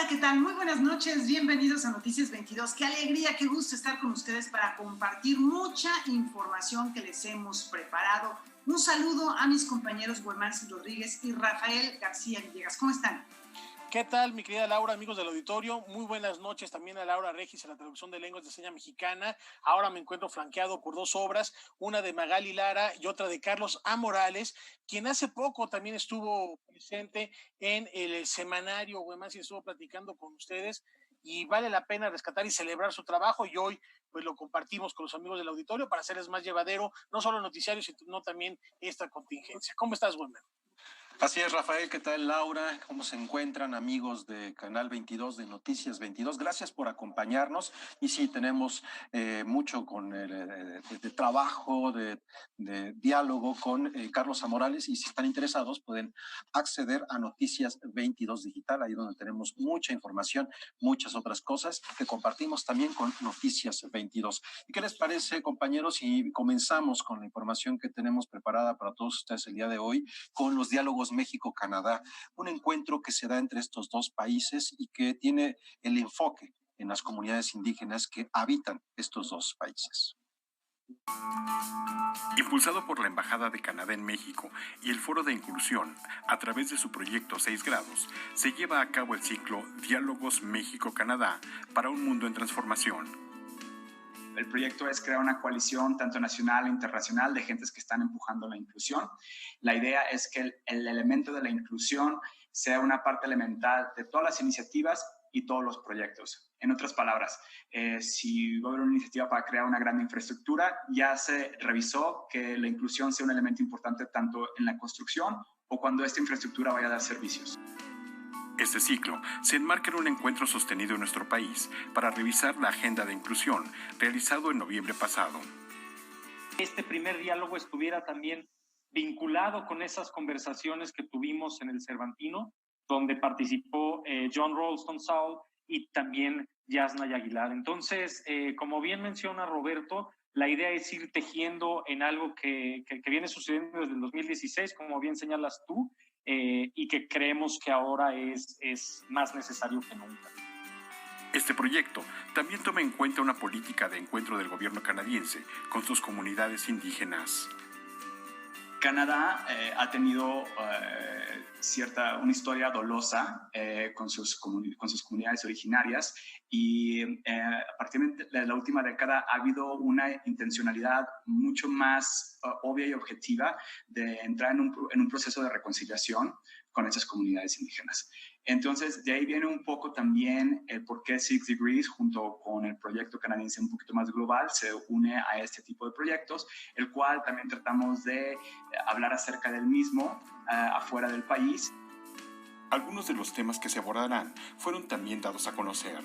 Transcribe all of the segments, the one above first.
Hola, ¿qué tal? Muy buenas noches, bienvenidos a Noticias 22. Qué alegría, qué gusto estar con ustedes para compartir mucha información que les hemos preparado. Un saludo a mis compañeros Guemarzi Rodríguez y Rafael García Villegas. ¿Cómo están? ¿Qué tal, mi querida Laura, amigos del auditorio? Muy buenas noches también a Laura Regis en la traducción de lenguas de señas mexicana. Ahora me encuentro flanqueado por dos obras, una de Magali Lara y otra de Carlos A. Morales, quien hace poco también estuvo presente en el semanario Güemas y estuvo platicando con ustedes, y vale la pena rescatar y celebrar su trabajo, y hoy pues lo compartimos con los amigos del auditorio para hacerles más llevadero, no solo el noticiario, sino también esta contingencia. ¿Cómo estás, Güemas? Así es, Rafael. ¿Qué tal, Laura? ¿Cómo se encuentran, amigos de Canal 22 de Noticias 22? Gracias por acompañarnos. Y sí, tenemos mucho de trabajo, de diálogo con Carlos A. Morales. Y si están interesados, pueden acceder a Noticias 22 Digital, ahí donde tenemos mucha información, muchas otras cosas que compartimos también con Noticias 22. ¿Y qué les parece, compañeros, si comenzamos con la información que tenemos preparada para todos ustedes el día de hoy, con los diálogos México-Canadá, un encuentro que se da entre estos dos países y que tiene el enfoque en las comunidades indígenas que habitan estos dos países? Impulsado por la Embajada de Canadá en México y el Foro de Inclusión, a través de su proyecto 6 grados, se lleva a cabo el ciclo Diálogos México-Canadá para un mundo en transformación. El proyecto es crear una coalición tanto nacional e internacional de gentes que están empujando la inclusión. La idea es que el elemento de la inclusión sea una parte elemental de todas las iniciativas y todos los proyectos. En otras palabras, si va a haber una iniciativa para crear una gran infraestructura, ya se revisó que la inclusión sea un elemento importante tanto en la construcción o cuando esta infraestructura vaya a dar servicios. Este ciclo se enmarca en un encuentro sostenido en nuestro país para revisar la agenda de inclusión realizado en noviembre pasado. Este primer diálogo estuviera también vinculado con esas conversaciones que tuvimos en el Cervantino, donde participó John Ralston Saul y también Yasna Aguilar. Entonces, como bien menciona Roberto, la idea es ir tejiendo en algo que viene sucediendo desde el 2016, como bien señalas tú, y que creemos que ahora es más necesario que nunca. Este proyecto también toma en cuenta una política de encuentro del gobierno canadiense con sus comunidades indígenas. Canadá ha tenido una historia dolosa con sus comunidades originarias y a partir de la última década ha habido una intencionalidad mucho más obvia y objetiva de entrar en un proceso de reconciliación con esas comunidades indígenas. Entonces, de ahí viene un poco también el por qué 6 Degrees, junto con el proyecto canadiense un poquito más global, se une a este tipo de proyectos, el cual también tratamos de hablar acerca del mismo afuera del país. Algunos de los temas que se abordarán fueron también dados a conocer.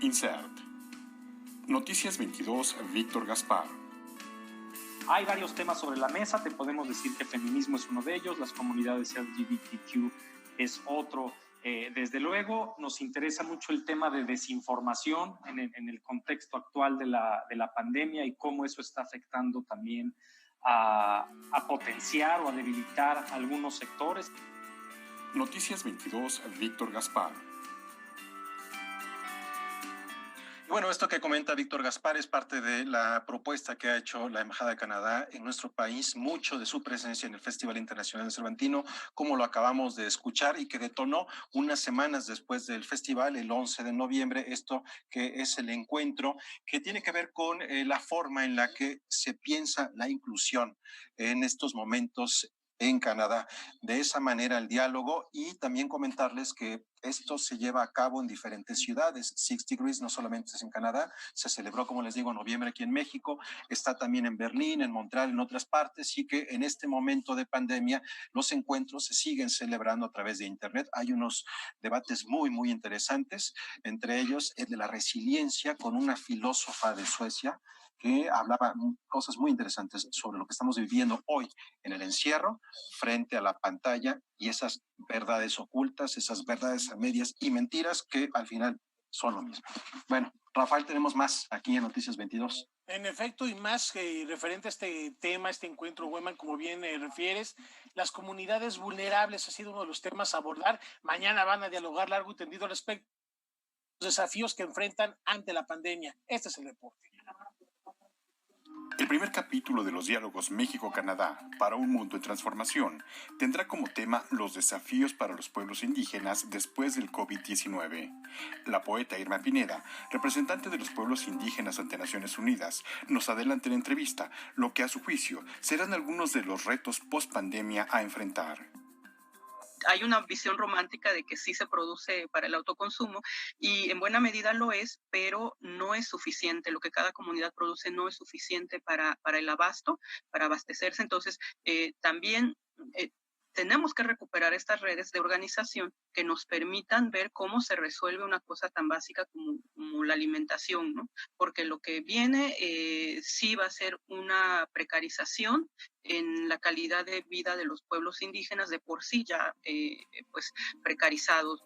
Insert. Noticias 22, Víctor Gaspar. Hay varios temas sobre la mesa, te podemos decir que feminismo es uno de ellos, las comunidades LGBTQ es otro. Desde luego nos interesa mucho el tema de desinformación en el contexto actual de la pandemia y cómo eso está afectando también a potenciar o a debilitar algunos sectores. Noticias 22, Víctor Gaspar. Bueno, esto que comenta Víctor Gaspar es parte de la propuesta que ha hecho la Embajada de Canadá en nuestro país, mucho de su presencia en el Festival Internacional del Cervantino, como lo acabamos de escuchar, y que detonó unas semanas después del festival, el 11 de noviembre, esto que es el encuentro que tiene que ver con la forma en la que se piensa la inclusión en estos momentos en Canadá. De esa manera el diálogo, y también comentarles que esto se lleva a cabo en diferentes ciudades. 6 Degrees no solamente es en Canadá, se celebró, como les digo, en noviembre aquí en México, está también en Berlín, en Montreal, en otras partes, y que en este momento de pandemia los encuentros se siguen celebrando a través de Internet. Hay unos debates muy, muy interesantes, entre ellos el de la resiliencia con una filósofa de Suecia que hablaba cosas muy interesantes sobre lo que estamos viviendo hoy en el encierro frente a la pantalla y esas verdades ocultas, esas verdades a medias y mentiras que al final son lo mismo. Bueno, Rafael, tenemos más aquí en Noticias 22. En efecto, y más referente a este tema, este encuentro, Güeman, como bien refieres, las comunidades vulnerables ha sido uno de los temas a abordar. Mañana van a dialogar largo y tendido al respecto. desafíos que enfrentan ante la pandemia. Este es el reporte. El primer capítulo de los diálogos México-Canadá para un mundo en transformación tendrá como tema los desafíos para los pueblos indígenas después del COVID-19. La poeta Irma Pineda, representante de los pueblos indígenas ante Naciones Unidas, nos adelanta en la entrevista lo que a su juicio serán algunos de los retos post-pandemia a enfrentar. Hay una visión romántica de que sí se produce para el autoconsumo y en buena medida lo es, pero no es suficiente. Lo que cada comunidad produce no es suficiente para el abasto, para abastecerse. Entonces, también tenemos que recuperar estas redes de organización que nos permitan ver cómo se resuelve una cosa tan básica como la alimentación, ¿no? Porque lo que viene sí va a ser una precarización en la calidad de vida de los pueblos indígenas de por sí ya pues precarizados.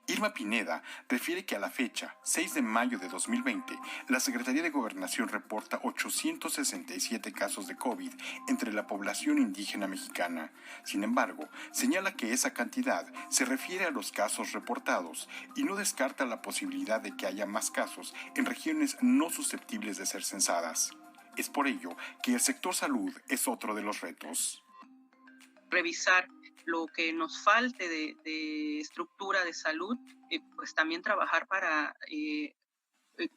Irma Pineda refiere que a la fecha, 6 de mayo de 2020, la Secretaría de Gobernación reporta 867 casos de COVID entre la población indígena mexicana. Sin embargo, señala que esa cantidad se refiere a los casos reportados y no descarta la posibilidad de que haya más casos en regiones no susceptibles de ser censadas. Es por ello que el sector salud es otro de los retos. Revisar lo que nos falte de estructura de salud, pues también trabajar para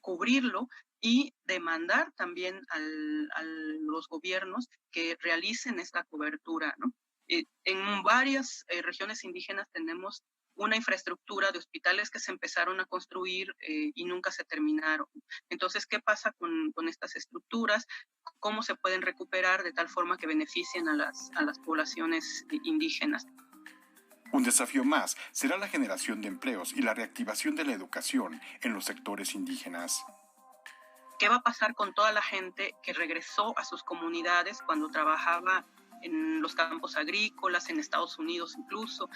cubrirlo y demandar también a los gobiernos que realicen esta cobertura, ¿no? En varias regiones indígenas tenemos una infraestructura de hospitales que se empezaron a construir y nunca se terminaron. Entonces, ¿qué pasa con estas estructuras? ¿Cómo se pueden recuperar de tal forma que beneficien a las poblaciones indígenas? Un desafío más será la generación de empleos y la reactivación de la educación en los sectores indígenas. ¿Qué va a pasar con toda la gente que regresó a sus comunidades cuando trabajaba en los campos agrícolas, en Estados Unidos incluso?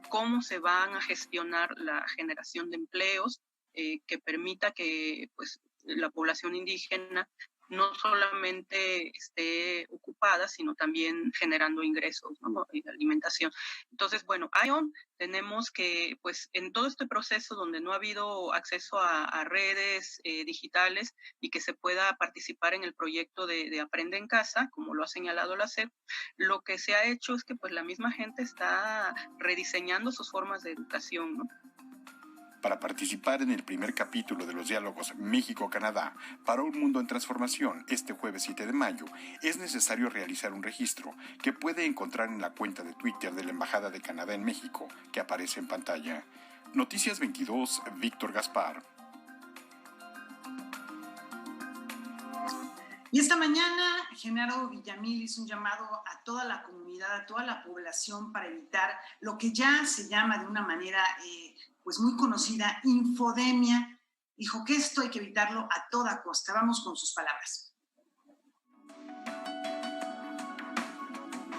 ¿Cómo se van a gestionar la generación de empleos que permita que pues, la población indígena no solamente esté ocupada, sino también generando ingresos, ¿no? Y alimentación? Entonces, bueno, tenemos que, pues, en todo este proceso donde no ha habido acceso a redes digitales y que se pueda participar en el proyecto de Aprende en Casa, como lo ha señalado la SEP, lo que se ha hecho es que, pues, la misma gente está rediseñando sus formas de educación, ¿no? Para participar en el primer capítulo de los diálogos México-Canadá para un mundo en transformación este jueves 7 de mayo, es necesario realizar un registro que puede encontrar en la cuenta de Twitter de la Embajada de Canadá en México, que aparece en pantalla. Noticias 22, Víctor Gaspar. Y esta mañana, Genaro Villamil hizo un llamado a toda la comunidad, a toda la población para evitar lo que ya se llama de una manera pues muy conocida, infodemia. Dijo que esto hay que evitarlo a toda costa. Vamos con sus palabras.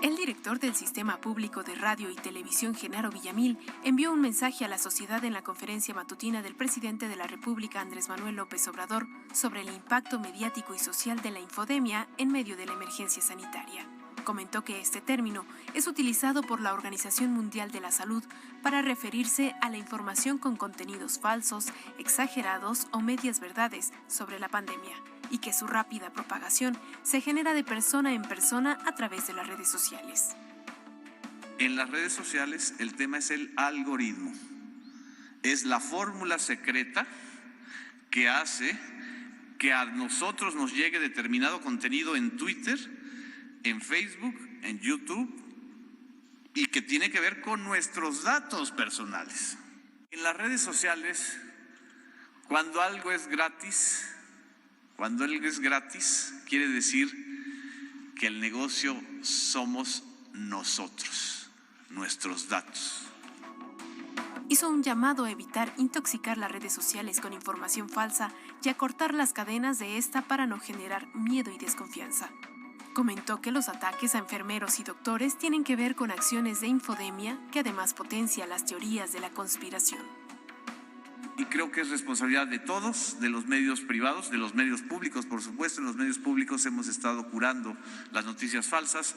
El director del Sistema Público de Radio y Televisión, Genaro Villamil, envió un mensaje a la sociedad en la conferencia matutina del presidente de la República, Andrés Manuel López Obrador, sobre el impacto mediático y social de la infodemia en medio de la emergencia sanitaria. Comentó que este término es utilizado por la Organización Mundial de la Salud para referirse a la información con contenidos falsos, exagerados o medias verdades sobre la pandemia, y que su rápida propagación se genera de persona en persona a través de las redes sociales. En las redes sociales el tema es el algoritmo. Es la fórmula secreta que hace que a nosotros nos llegue determinado contenido en Twitter, en Facebook, en YouTube, y que tiene que ver con nuestros datos personales. En las redes sociales, cuando algo es gratis, quiere decir que el negocio somos nosotros, nuestros datos. Hizo un llamado a evitar intoxicar las redes sociales con información falsa y a cortar las cadenas de esta para no generar miedo y desconfianza. Comentó que los ataques a enfermeros y doctores tienen que ver con acciones de infodemia que además potencia las teorías de la conspiración. Y creo que es responsabilidad de todos, de los medios privados, de los medios públicos, por supuesto. En los medios públicos hemos estado curando las noticias falsas,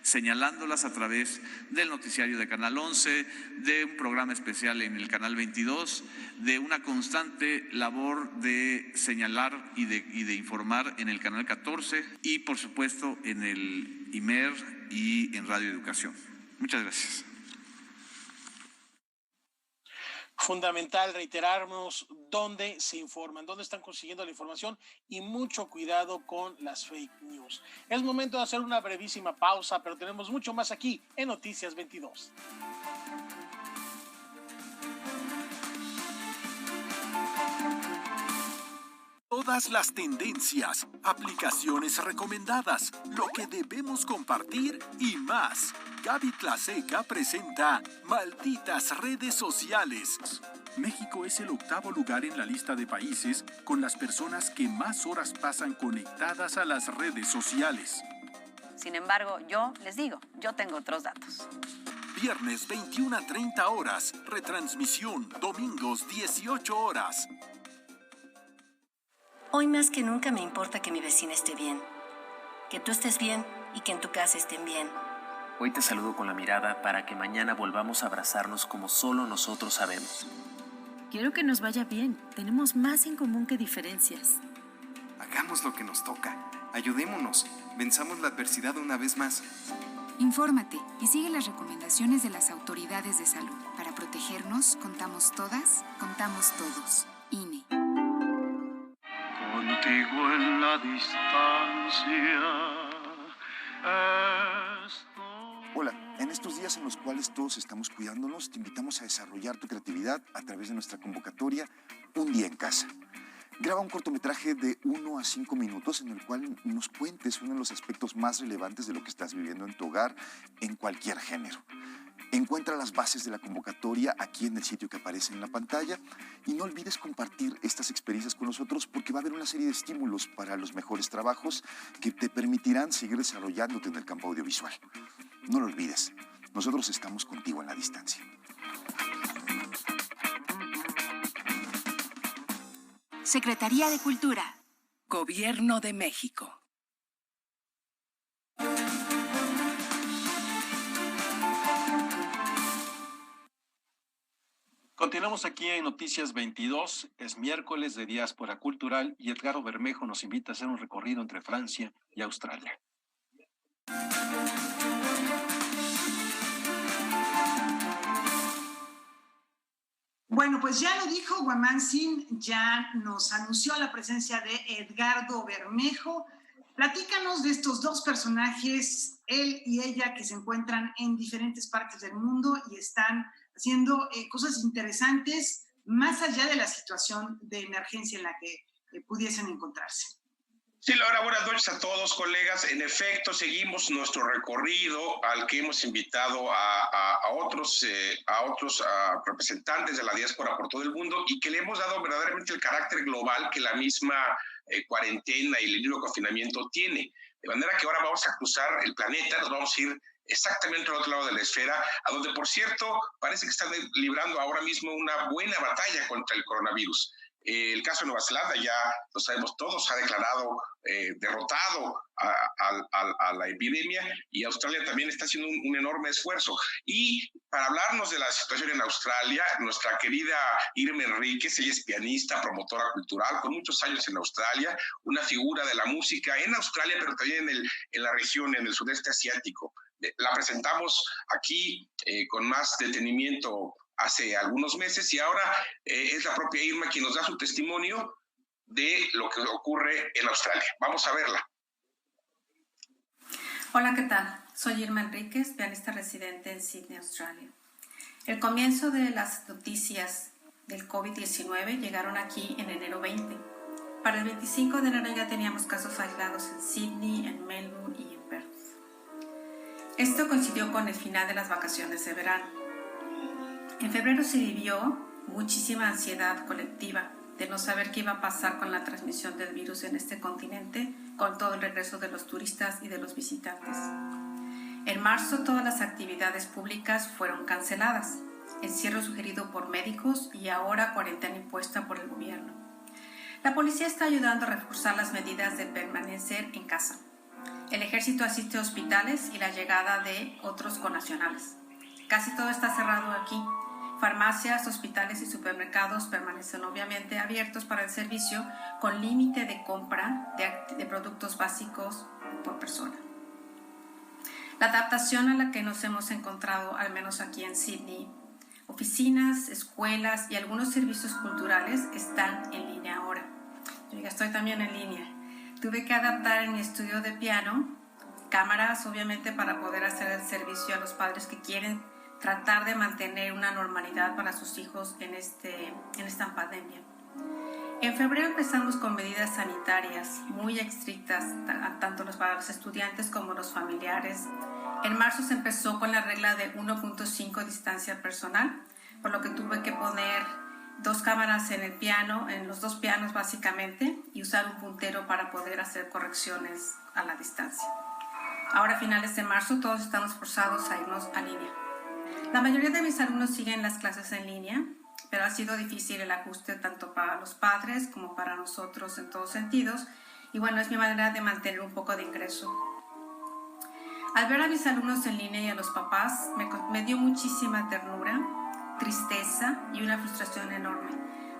señalándolas a través del noticiario de Canal 11, de un programa especial en el Canal 22, de una constante labor de señalar y de informar en el Canal 14 y, por supuesto, en el IMER y en Radio Educación. Muchas gracias. Fundamental reiterarnos dónde se informan, dónde están consiguiendo la información y mucho cuidado con las fake news. Es momento de hacer una brevísima pausa, pero tenemos mucho más aquí en Noticias 22. Todas las tendencias, aplicaciones recomendadas, lo que debemos compartir y más. Gaby Tlaseca presenta Malditas Redes Sociales. México es el 8º lugar en la lista de países con las personas que más horas pasan conectadas a las redes sociales. Sin embargo, yo les digo, yo tengo otros datos. Viernes 21 a 30 horas, retransmisión, domingos 18 horas. Hoy más que nunca me importa que mi vecina esté bien, que tú estés bien y que en tu casa estén bien. Hoy te saludo con la mirada para que mañana volvamos a abrazarnos como solo nosotros sabemos. Quiero que nos vaya bien. Tenemos más en común que diferencias. Hagamos lo que nos toca. Ayudémonos. Venzamos la adversidad una vez más. Infórmate y sigue las recomendaciones de las autoridades de salud. Para protegernos, contamos todas, contamos todos. INE. Contigo en la distancia. Hola, en estos días en los cuales todos estamos cuidándonos, te invitamos a desarrollar tu creatividad a través de nuestra convocatoria Un Día en Casa. Graba un cortometraje de 1 a 5 minutos en el cual nos cuentes uno de los aspectos más relevantes de lo que estás viviendo en tu hogar en cualquier género. Encuentra las bases de la convocatoria aquí en el sitio que aparece en la pantalla y no olvides compartir estas experiencias con nosotros porque va a haber una serie de estímulos para los mejores trabajos que te permitirán seguir desarrollándote en el campo audiovisual. No lo olvides, nosotros estamos contigo en la distancia. Secretaría de Cultura. Gobierno de México. Continuamos aquí en Noticias 22, es miércoles de Diáspora Cultural y Edgardo Bermejo nos invita a hacer un recorrido entre Francia y Australia. Bueno, pues ya lo dijo Guamán Sin, ya nos anunció la presencia de Edgardo Bermejo. Platícanos de estos dos personajes, él y ella, que se encuentran en diferentes partes del mundo y están haciendo cosas interesantes más allá de la situación de emergencia en la que pudiesen encontrarse. Sí, Laura, buenas noches a todos, colegas. En efecto, seguimos nuestro recorrido al que hemos invitado a otros representantes de la diáspora por todo el mundo y que le hemos dado verdaderamente el carácter global que la misma cuarentena y el libre confinamiento tiene. De manera que ahora vamos a cruzar el planeta, nos vamos a ir exactamente al otro lado de la esfera, a donde, por cierto, parece que están librando ahora mismo una buena batalla contra el coronavirus. El caso de Nueva Zelanda, ya lo sabemos todos, ha declarado derrotado a la epidemia, y Australia también está haciendo un enorme esfuerzo. Y para hablarnos de la situación en Australia, nuestra querida Irma Enríquez, ella es pianista, promotora cultural, con muchos años en Australia, una figura de la música en Australia, pero también en la región, en el sudeste asiático. La presentamos aquí con más detenimiento hace algunos meses y ahora es la propia Irma quien nos da su testimonio de lo que ocurre en Australia. Vamos a verla. Hola, ¿qué tal? Soy Irma Enríquez, pianista residente en Sydney, Australia. El comienzo de las noticias del COVID-19 llegaron aquí en enero 20. Para el 25 de enero ya teníamos casos aislados en Sydney, en Melbourne y en Perth. Esto coincidió con el final de las vacaciones de verano. En febrero se vivió muchísima ansiedad colectiva de no saber qué iba a pasar con la transmisión del virus en este continente, con todo el regreso de los turistas y de los visitantes. En marzo todas las actividades públicas fueron canceladas, encierro sugerido por médicos y ahora cuarentena impuesta por el gobierno. La policía está ayudando a reforzar las medidas de permanecer en casa. El ejército asiste a hospitales y la llegada de otros connacionales. Casi todo está cerrado aquí. Farmacias, hospitales y supermercados permanecen obviamente abiertos para el servicio con límite de compra de productos básicos por persona. La adaptación a la que nos hemos encontrado, al menos aquí en Sydney, oficinas, escuelas y algunos servicios culturales están en línea ahora. Yo ya estoy también en línea. Tuve que adaptar en mi estudio de piano cámaras, obviamente, para poder hacer el servicio a los padres que quieren tratar de mantener una normalidad para sus hijos en esta pandemia. En febrero empezamos con medidas sanitarias muy estrictas, tanto para los estudiantes como los familiares. En marzo se empezó con la regla de 1.5 distancia personal, por lo que tuve que poner 2 cámaras en el piano, en los 2 pianos básicamente, y usar un puntero para poder hacer correcciones a la distancia. Ahora a finales de marzo todos estamos forzados a irnos a línea. La mayoría de mis alumnos siguen las clases en línea, pero ha sido difícil el ajuste tanto para los padres como para nosotros en todos sentidos. Y bueno, es mi manera de mantener un poco de ingreso. Al ver a mis alumnos en línea y a los papás, me dio muchísima ternura, tristeza y una frustración enorme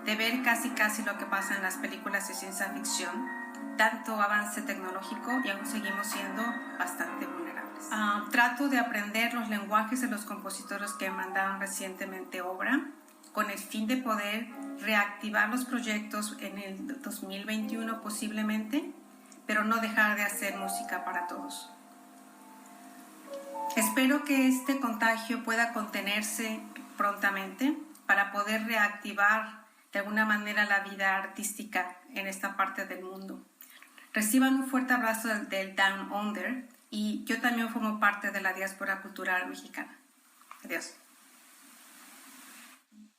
de ver casi lo que pasa en las películas de ciencia ficción, tanto avance tecnológico y aún seguimos siendo bastante vulnerables. Trato de aprender los lenguajes de los compositores que mandaron recientemente obra, con el fin de poder reactivar los proyectos en el 2021 posiblemente, pero no dejar de hacer música para todos. Espero que este contagio pueda contenerse prontamente para poder reactivar de alguna manera la vida artística en esta parte del mundo. Reciban un fuerte abrazo del Down Under y yo también formo parte de la diáspora cultural mexicana. Adiós.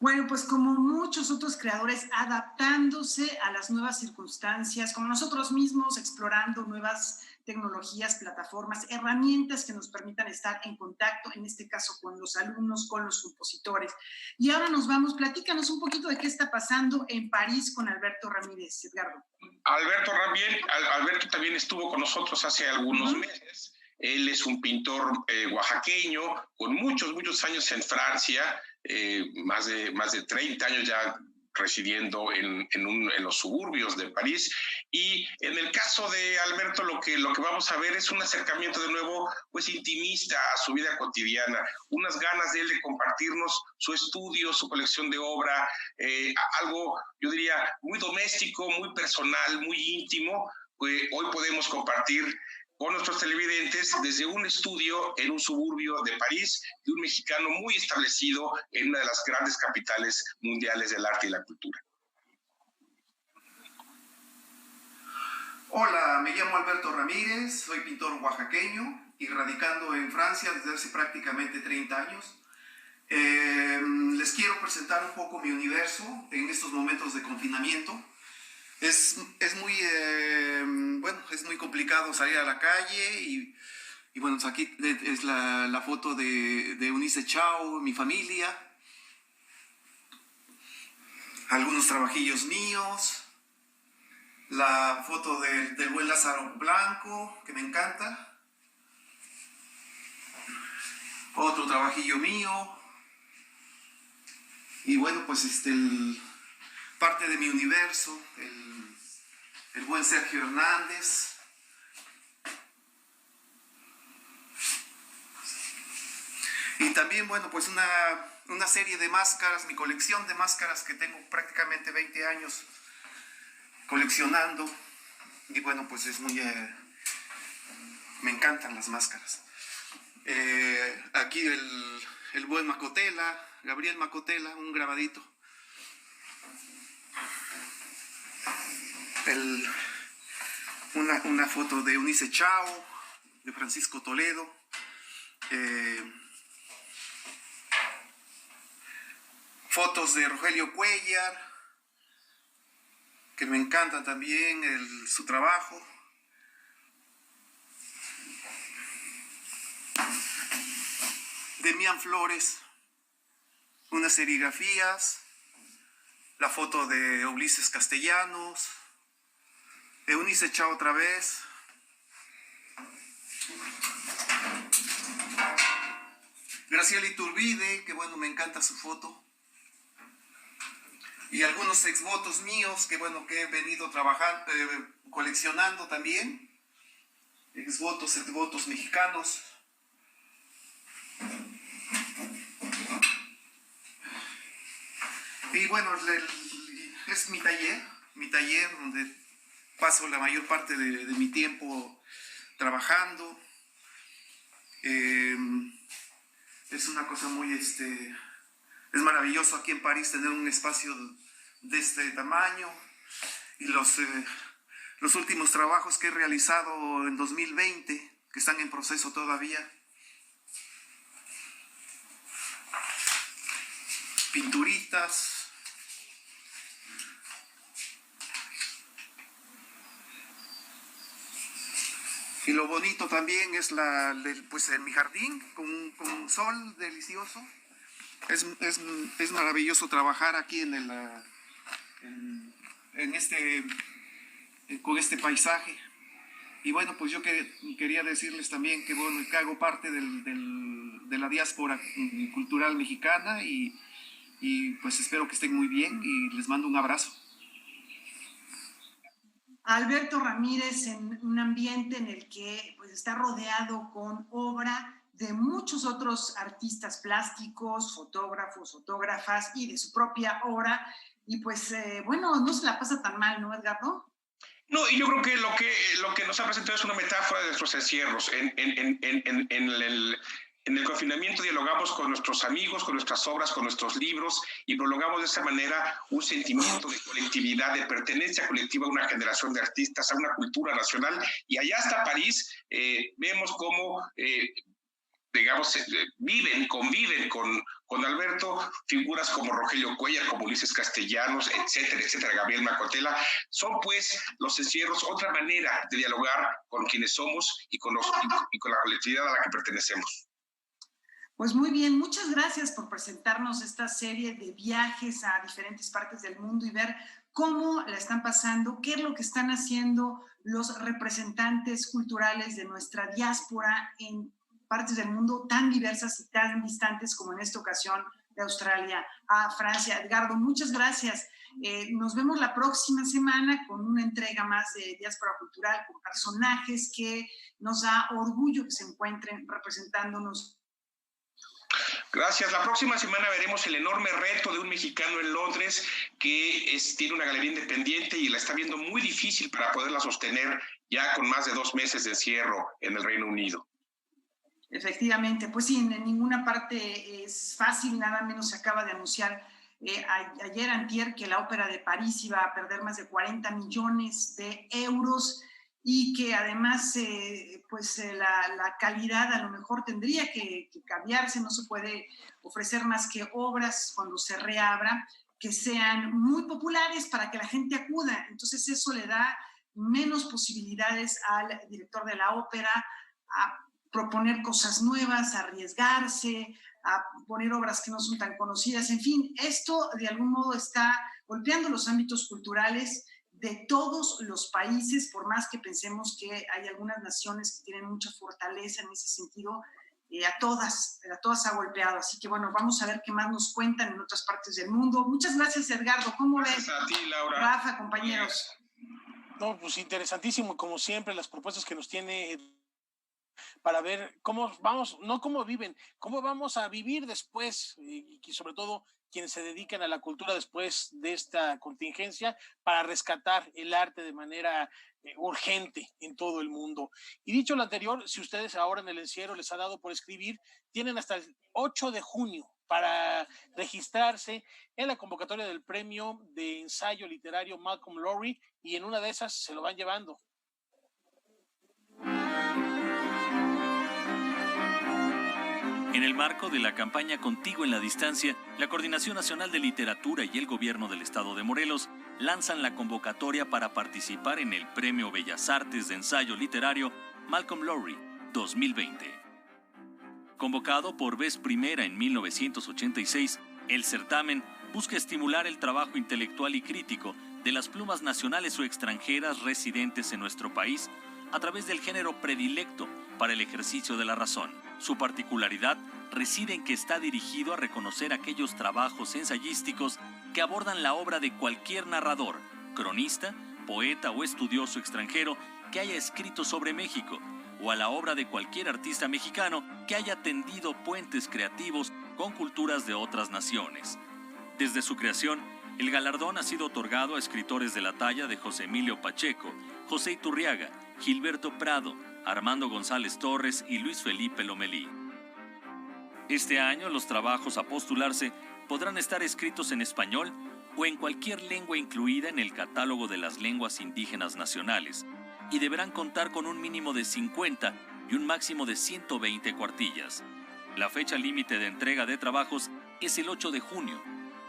Bueno, pues como muchos otros creadores, adaptándose a las nuevas circunstancias, como nosotros mismos, explorando nuevas tecnologías, plataformas, herramientas que nos permitan estar en contacto, en este caso con los alumnos, con los compositores. Y ahora platícanos un poquito de qué está pasando en París con Alberto Ramírez, Edgardo. Alberto también estuvo con nosotros hace algunos meses. Él es un pintor oaxaqueño con muchos años en Francia, más de 30 años ya residiendo en los suburbios de París. Y en el caso de Alberto, lo que vamos a ver es un acercamiento de nuevo, pues intimista a su vida cotidiana, unas ganas de él de compartirnos su estudio, su colección de obra, algo, yo diría, muy doméstico, muy personal, muy íntimo, que hoy podemos compartir con nuestros televidentes desde un estudio en un suburbio de París de un mexicano muy establecido en una de las grandes capitales mundiales del arte y la cultura. Hola, me llamo Alberto Ramírez, soy pintor oaxaqueño y radicando en Francia desde hace prácticamente 30 años. Les quiero presentar un poco mi universo en estos momentos de confinamiento. Es muy complicado salir a la calle y bueno, aquí es la foto de Eunice Chao, mi familia, algunos trabajillos míos, la foto del buen Lázaro Blanco, que me encanta, otro trabajillo mío y bueno, pues parte de mi universo, el buen Sergio Hernández. Y también, bueno, pues una serie de máscaras, mi colección de máscaras que tengo prácticamente 20 años coleccionando. Y bueno, pues me encantan las máscaras. Aquí el buen Macotela, Gabriel Macotela, un grabadito. Una foto de Eunice Chao, de Francisco Toledo, fotos de Rogelio Cuellar, que me encanta también su trabajo, Demián Flores, unas serigrafías, la foto de Ulises Castellanos, Eunice Chao otra vez, Graciela Iturbide, que bueno, me encanta su foto. Y algunos exvotos míos, que bueno, que he venido trabajando, coleccionando también. Exvotos mexicanos. Y bueno, es mi taller donde paso la mayor parte de mi tiempo trabajando. Es una cosa muy, es maravilloso aquí en París tener un espacio de este tamaño. Y los últimos trabajos que he realizado en 2020, que están en proceso todavía. Pinturitas. Y lo bonito también es pues en mi jardín, con un sol delicioso. Es maravilloso trabajar aquí con este paisaje. Y bueno, pues yo quería decirles también que bueno, que hago parte de la diáspora cultural mexicana y pues espero que estén muy bien y les mando un abrazo. Alberto Ramírez, en un ambiente en el que pues, está rodeado con obra de muchos otros artistas plásticos, fotógrafos, fotógrafas y de su propia obra. Y pues, bueno, no se la pasa tan mal, ¿no, Edgardo? No, y yo creo que lo que nos ha presentado es una metáfora de nuestros encierros. En el confinamiento dialogamos con nuestros amigos, con nuestras obras, con nuestros libros y prolongamos de esa manera un sentimiento de colectividad, de pertenencia colectiva a una generación de artistas, a una cultura nacional. Y allá hasta París vemos cómo, conviven con Alberto figuras como Rogelio Cuellar, como Ulises Castellanos, etcétera, etcétera, Gabriel Macotela. Son pues los encierros otra manera de dialogar con quienes somos y con la colectividad a la que pertenecemos. Pues muy bien, muchas gracias por presentarnos esta serie de viajes a diferentes partes del mundo y ver cómo la están pasando, qué es lo que están haciendo los representantes culturales de nuestra diáspora en partes del mundo tan diversas y tan distantes como en esta ocasión de Australia a Francia. Edgardo, muchas gracias. Nos vemos la próxima semana con una entrega más de Diáspora Cultural con personajes que nos da orgullo que se encuentren representándonos. Gracias. La próxima semana veremos el enorme reto de un mexicano en Londres que tiene una galería independiente y la está viendo muy difícil para poderla sostener ya con más de 2 meses de encierro en el Reino Unido. Efectivamente, pues sí, en ninguna parte es fácil, nada menos se acaba de anunciar ayer antier que la Ópera de París iba a perder más de 40 millones de euros y que además la calidad a lo mejor tendría que cambiarse, no se puede ofrecer más que obras cuando se reabra que sean muy populares para que la gente acuda. Entonces eso le da menos posibilidades al director de la ópera a proponer cosas nuevas, a arriesgarse, a poner obras que no son tan conocidas. En fin, esto de algún modo está golpeando los ámbitos culturales de todos los países, por más que pensemos que hay algunas naciones que tienen mucha fortaleza en ese sentido, a todas ha golpeado. Así que bueno, vamos a ver qué más nos cuentan en otras partes del mundo. Muchas gracias, Edgardo. ¿Cómo ves? Gracias a ti, Laura. Rafa, compañeros. No, pues interesantísimo, como siempre, las propuestas que nos tiene para ver cómo vamos, no cómo viven, cómo vamos a vivir después y sobre todo quienes se dedican a la cultura después de esta contingencia para rescatar el arte de manera urgente en todo el mundo. Y dicho lo anterior, si ustedes ahora en el encierro les ha dado por escribir, tienen hasta el 8 de junio para registrarse en la convocatoria del premio de ensayo literario Malcolm Lowry y en una de esas se lo van llevando. En el marco de la campaña Contigo en la Distancia, la Coordinación Nacional de Literatura y el Gobierno del Estado de Morelos lanzan la convocatoria para participar en el Premio Bellas Artes de Ensayo Literario Malcolm Lowry 2020. Convocado por vez primera en 1986, el certamen busca estimular el trabajo intelectual y crítico de las plumas nacionales o extranjeras residentes en nuestro país, a través del género predilecto para el ejercicio de la razón. Su particularidad reside en que está dirigido a reconocer aquellos trabajos ensayísticos que abordan la obra de cualquier narrador, cronista, poeta o estudioso extranjero que haya escrito sobre México, o a la obra de cualquier artista mexicano que haya tendido puentes creativos con culturas de otras naciones. Desde su creación, el galardón ha sido otorgado a escritores de la talla de José Emilio Pacheco, José Iturriaga, Gilberto Prado, Armando González Torres y Luis Felipe Lomelí. Este año los trabajos a postularse podrán estar escritos en español o en cualquier lengua incluida en el catálogo de las lenguas indígenas nacionales y deberán contar con un mínimo de 50 y un máximo de 120 cuartillas. La fecha límite de entrega de trabajos es el 8 de junio.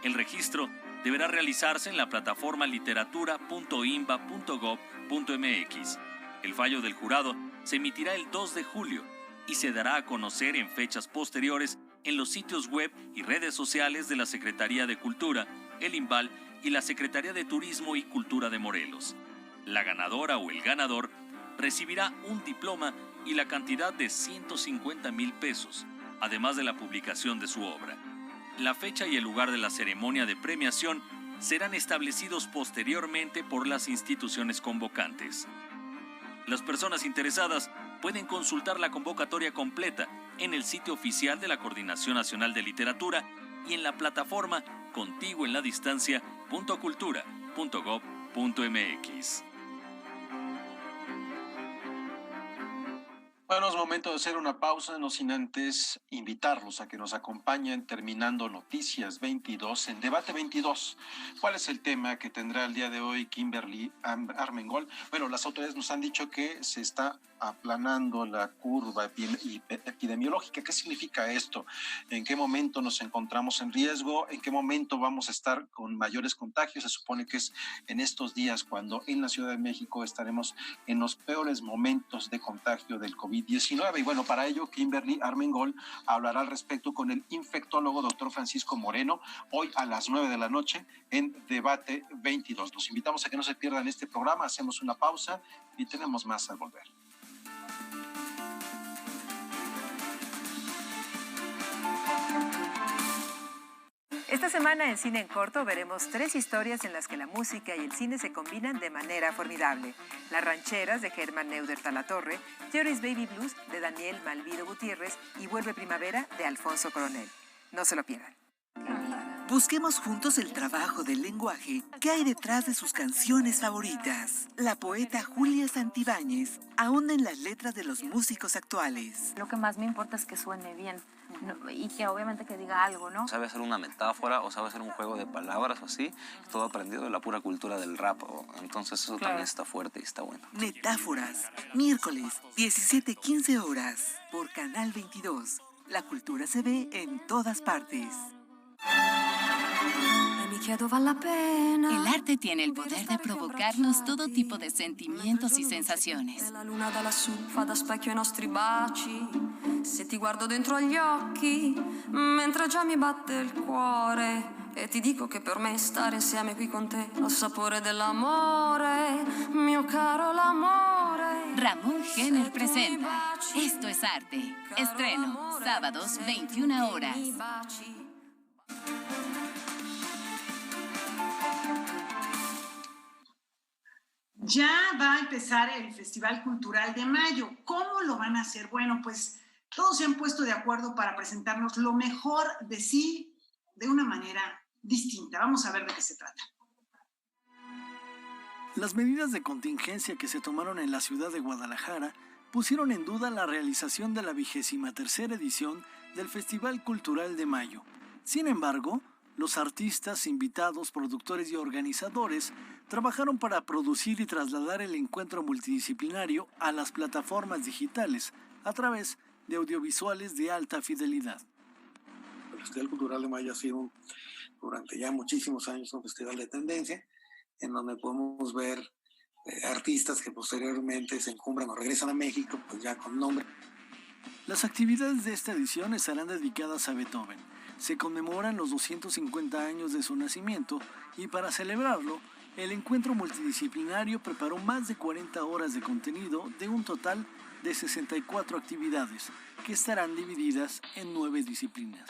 El registro deberá realizarse en la plataforma literatura.imba.gov.mx. El fallo del jurado se emitirá el 2 de julio y se dará a conocer en fechas posteriores en los sitios web y redes sociales de la Secretaría de Cultura, el IMBAL y la Secretaría de Turismo y Cultura de Morelos. La ganadora o el ganador recibirá un diploma y la cantidad de 150,000 pesos, además de la publicación de su obra. La fecha y el lugar de la ceremonia de premiación serán establecidos posteriormente por las instituciones convocantes. Las personas interesadas pueden consultar la convocatoria completa en el sitio oficial de la Coordinación Nacional de Literatura y en la plataforma contiguenladistancia.cultura.gov.mx. Bueno, es momento de hacer una pausa, no sin antes invitarlos a que nos acompañen terminando Noticias 22 en Debate 22. ¿Cuál es el tema que tendrá el día de hoy Kimberly Armengol? Bueno, las autoridades nos han dicho que se está aplanando la curva epidemiológica. ¿Qué significa esto? ¿En qué momento nos encontramos en riesgo? ¿En qué momento vamos a estar con mayores contagios? Se supone que es en estos días cuando en la Ciudad de México estaremos en los peores momentos de contagio del COVID-19. Y bueno, para ello Kimberly Armengol hablará al respecto con el infectólogo doctor Francisco Moreno hoy a las 9 de la noche en Debate 22. Los invitamos a que no se pierdan este programa. Hacemos una pausa y tenemos más al volver. Esta semana en Cine en Corto veremos 3 historias en las que la música y el cine se combinan de manera formidable. Las rancheras de Germán Neuder Talatorre, Jerry's Baby Blues de Daniel Malvido Gutiérrez y Vuelve Primavera de Alfonso Coronel. No se lo pierdan. Busquemos juntos el trabajo del lenguaje que hay detrás de sus canciones favoritas. La poeta Julia Santibáñez ahonda en las letras de los músicos actuales. Lo que más me importa es que suene bien. No, y que obviamente que diga algo, ¿no? Sabe hacer una metáfora o sabe hacer un juego de palabras o así, todo aprendido de la pura cultura del rap. Entonces eso también está fuerte y está bueno. Metáforas, miércoles, 17:15 horas, por Canal 22. La cultura se ve en todas partes. El arte tiene el poder de provocarnos todo tipo de sentimientos y sensaciones. La luna da lassù fa da specchio ai nostri baci. Se ti guardo dentro agli occhi, mentre già mi batte il cuore, e ti dico che per me stare insieme qui con te ha il sapore dell'amore, mio caro l'amore. Ramón Gener presenta Esto es Arte. Estreno, sábados, 21 horas. Ya va a empezar el Festival Cultural de Mayo. ¿Cómo lo van a hacer? Bueno, pues todos se han puesto de acuerdo para presentarnos lo mejor de sí de una manera distinta. Vamos a ver de qué se trata. Las medidas de contingencia que se tomaron en la ciudad de Guadalajara pusieron en duda la realización de la 23ª edición del Festival Cultural de Mayo. Sin embargo, los artistas, invitados, productores y organizadores trabajaron para producir y trasladar el encuentro multidisciplinario a las plataformas digitales a través de audiovisuales de alta fidelidad. El Festival Cultural de Mayo ha sido durante ya muchísimos años un festival de tendencia en donde podemos ver artistas que posteriormente se encumbran o regresan a México, pues ya con nombre. Las actividades de esta edición estarán dedicadas a Beethoven. Se conmemoran los 250 años de su nacimiento y para celebrarlo, El encuentro multidisciplinario preparó más de 40 horas de contenido de un total de 64 actividades que estarán divididas en 9 disciplinas.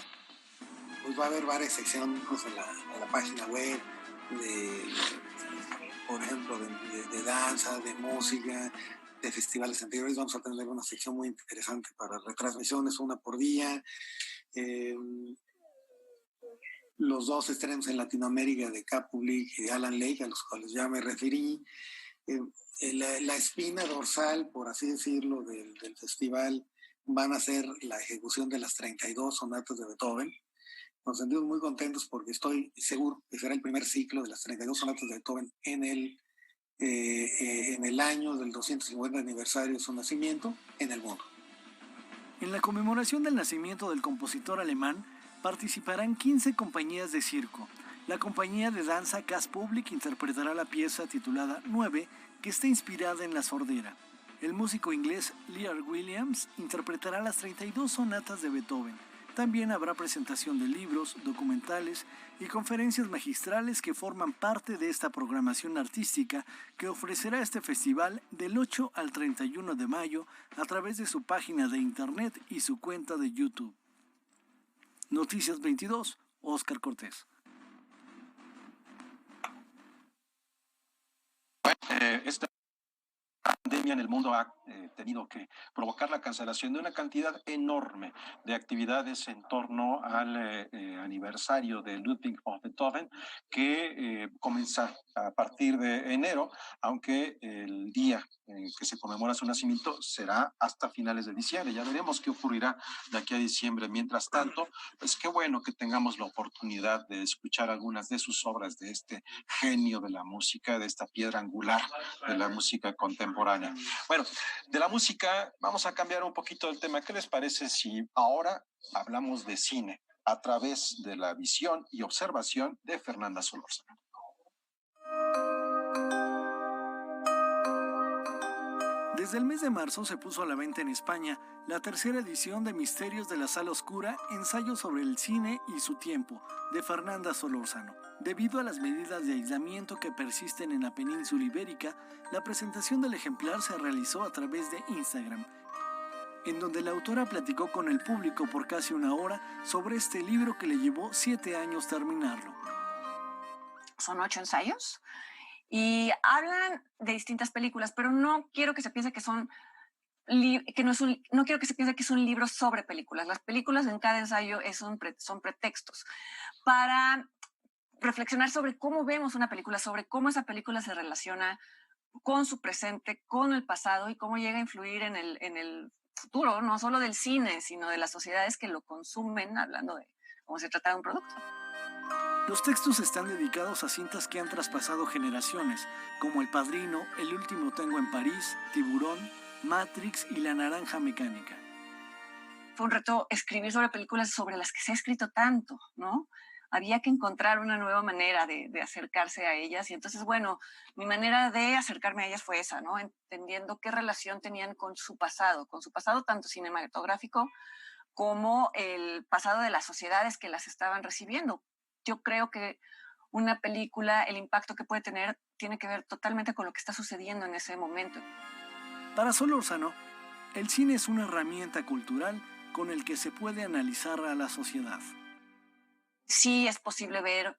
Pues va a haber varias secciones en la página web, por ejemplo, de danza, de música, de festivales anteriores. Vamos a tener una sección muy interesante para retransmisiones, una por día. Los 2 estrenos en Latinoamérica de K-Public y de Alan Lake, a los cuales ya me referí. La espina dorsal, por así decirlo, del festival van a ser la ejecución de las 32 sonatas de Beethoven. Nos sentimos muy contentos porque estoy seguro que será el primer ciclo de las 32 sonatas de Beethoven en el año del 250 aniversario de su nacimiento en el mundo. En la conmemoración del nacimiento del compositor alemán participarán 15 compañías de circo. La compañía de danza K-Public interpretará la pieza titulada 9, que está inspirada en La Sordera. El músico inglés Lear Williams interpretará las 32 sonatas de Beethoven. También habrá presentación de libros, documentales y conferencias magistrales que forman parte de esta programación artística que ofrecerá este festival del 8 al 31 de mayo a través de su página de internet y su cuenta de YouTube. Noticias 22, Óscar Cortés. Esta pandemia en el mundo ha tenido que provocar la cancelación de una cantidad enorme de actividades en torno al aniversario de Ludwig von Beethoven, que comienza a partir de enero, aunque el día en que se conmemora su nacimiento será hasta finales de diciembre. Ya veremos qué ocurrirá de aquí a diciembre. Mientras tanto, pues qué bueno que tengamos la oportunidad de escuchar algunas de sus obras, de este genio de la música, de esta piedra angular de la música contemporánea. Bueno, de la música vamos a cambiar un poquito el tema. ¿Qué les parece si ahora hablamos de cine a través de la visión y observación de Fernanda Solórzano? Desde el mes de marzo se puso a la venta en España la tercera edición de Misterios de la Sala Oscura, ensayo sobre el cine y su tiempo, de Fernanda Solórzano. Debido a las medidas de aislamiento que persisten en la península ibérica, la presentación del ejemplar se realizó a través de Instagram, en donde la autora platicó con el público por casi una hora sobre este libro que le llevó 7 años terminarlo. Son 8 ensayos y hablan de distintas películas, pero no quiero que se piense que son no quiero que se piense que es un libro sobre películas. Las películas en cada ensayo son pretextos para reflexionar sobre cómo vemos una película, sobre cómo esa película se relaciona con su presente, con el pasado y cómo llega a influir en el futuro, no solo del cine, sino de las sociedades que lo consumen, hablando de cómo se trata de un producto. Los textos están dedicados a cintas que han traspasado generaciones, como El Padrino, El Último Tango en París, Tiburón, Matrix y La Naranja Mecánica. Fue un reto escribir sobre películas sobre las que se ha escrito tanto, ¿no? Había que encontrar una nueva manera de acercarse a ellas. Y entonces, bueno, mi manera de acercarme a ellas fue esa, ¿no? Entendiendo qué relación tenían con su pasado tanto cinematográfico como el pasado de las sociedades que las estaban recibiendo. Yo creo que una película, el impacto que puede tener, tiene que ver totalmente con lo que está sucediendo en ese momento. Para Solórzano, el cine es una herramienta cultural con el que se puede analizar a la sociedad. Sí es posible ver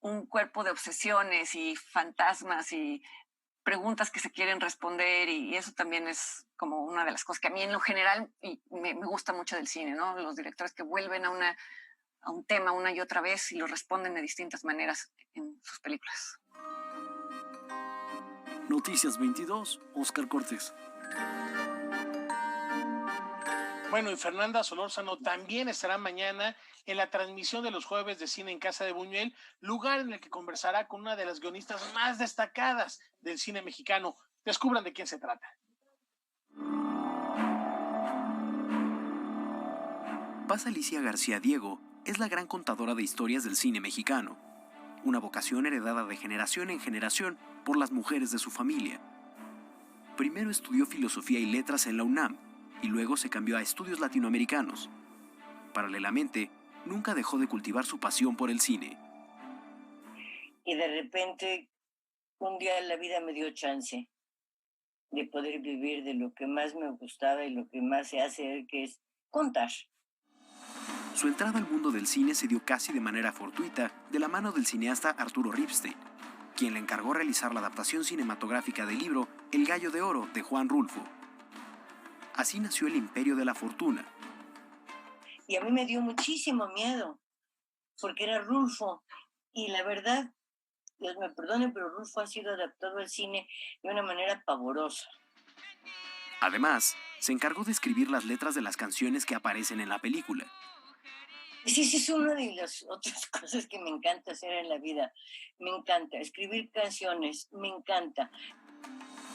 un cuerpo de obsesiones y fantasmas y preguntas que se quieren responder, y eso también es como una de las cosas que a mí en lo general me gusta mucho del cine, ¿no? Los directores que vuelven a un tema una y otra vez y lo responden de distintas maneras en sus películas. Noticias 22, Óscar Cortés. Bueno, y Fernanda Solórzano también estará mañana en la transmisión de los jueves de cine en Casa de Buñuel, lugar en el que conversará con una de las guionistas más destacadas del cine mexicano. Descubran de quién se trata. Paz Alicia García Diego es la gran contadora de historias del cine mexicano, una vocación heredada de generación en generación por las mujeres de su familia. Primero estudió filosofía y letras en la UNAM y luego se cambió a estudios latinoamericanos. Paralelamente, nunca dejó de cultivar su pasión por el cine. Y de repente un día la vida me dio chance de poder vivir de lo que más me gustaba y lo que más sé hacer, que es contar. Su entrada al mundo del cine se dio casi de manera fortuita de la mano del cineasta Arturo Ripstein, quien le encargó realizar la adaptación cinematográfica del libro El Gallo de Oro de Juan Rulfo. Así nació El Imperio de la Fortuna. Y a mí me dio muchísimo miedo, porque era Rulfo, y la verdad, Dios me perdone, pero Rulfo ha sido adaptado al cine de una manera pavorosa. Además, se encargó de escribir las letras de las canciones que aparecen en la película. Sí, es una de las otras cosas que me encanta hacer en la vida. Me encanta escribir canciones, me encanta.